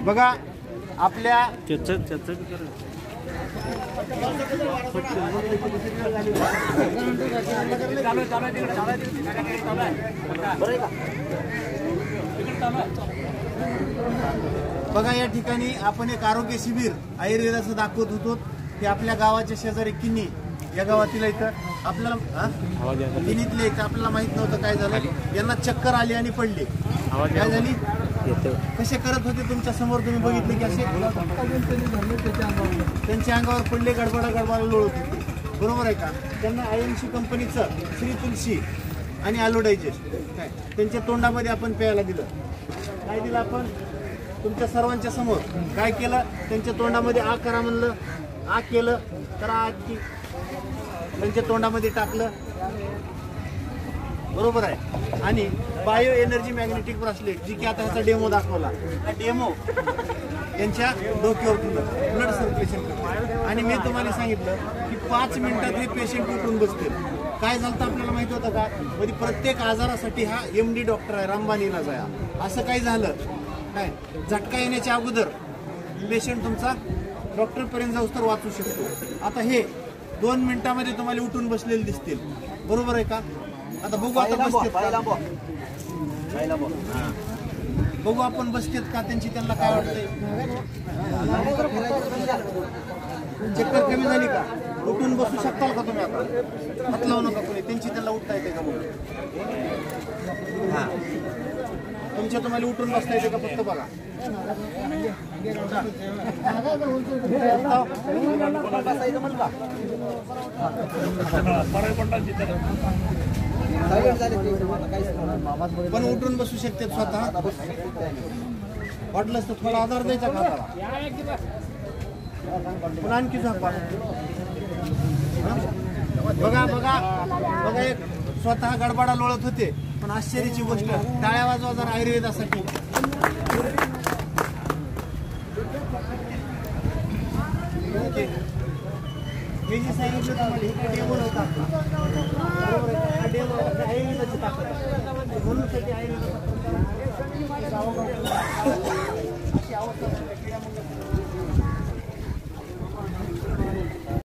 बघा आपल्या बघा या ठिकाणी आपण एक आरोग्य शिबिर आयुर्वेदाचं दाखवत होतो की आपल्या गावाच्या शेजारी किन्नी या गावातील इथं आपल्याला किन्नीतले इथं आपल्याला माहित नव्हतं काय झालं, यांना चक्कर आली आणि पडले. काय झाली, कसे करत होते तुमच्या समोर तुम्ही बघितले की असे त्यांच्या अंगावर पडले, गडबडा लोळत होते. बरोबर आहे का. त्यांना आयएनसी कंपनीचं श्री तुलसी आणि आलो डायजेस्ट काय त्यांच्या तोंडामध्ये आपण प्यायला दिलं. काय दिलं आपण तुमच्या सर्वांच्या समोर काय केलं, त्यांच्या तोंडामध्ये आ करा म्हणलं, आ केलं तर आजची त्यांच्या तोंडामध्ये टाकलं. बरोबर आहे. आणि बायो एनर्जी मॅग्नेटिक ब्रासलेट जी की आता ह्याचा डेमो दाखवला, हा डेमो यांच्या डोक्यावर दिलं, ब्लड सर्क्युलेशन करतो. आणि मी तुम्हाला सांगितलं की 5 मिनिटात हे पेशंट उठून बसतील. काय झालं आपल्याला माहिती होतं का, म्हणजे प्रत्येक आजारासाठी हा MD डॉक्टर आहे, रामबाण इलाज आहे. असं काही झालं काय झटका येण्याच्या अगोदर पेशंट तुमचा डॉक्टरपर्यंत जाऊस तर वाचू शकतो. आता हे 2 मिनिटांमध्ये तुम्हाला उठून बसलेले दिसतील. बरोबर आहे का. आता बघू आता बसतेत बघू आपण बसतेत का, त्यांना काय वाटतंय, चक्कर कमी झाली का, उठून बसू शकताल का तुम्ही. आता हात लावू नका कोणी, त्यांना उठता येते का बघू. हा तुमच्या तुम्हाला उठून बसता येते का फक्त बघा. पण उठून बसू शकते स्वतः. वाटलंच तर थोडा आधार द्यायचा का, पण आणखी झोपा. बघा बघा बघा एक स्वतः गडबडा लोळत होते, पण आश्चर्याची गोष्ट टाळ्या वाजवा जर आयुर्वेदासाठी. मी जे सांगितलं तुम्हाला हे डेमो होता, हा डेमो आयुर्वेदाची ताकद म्हणून आयुर्वेदाचा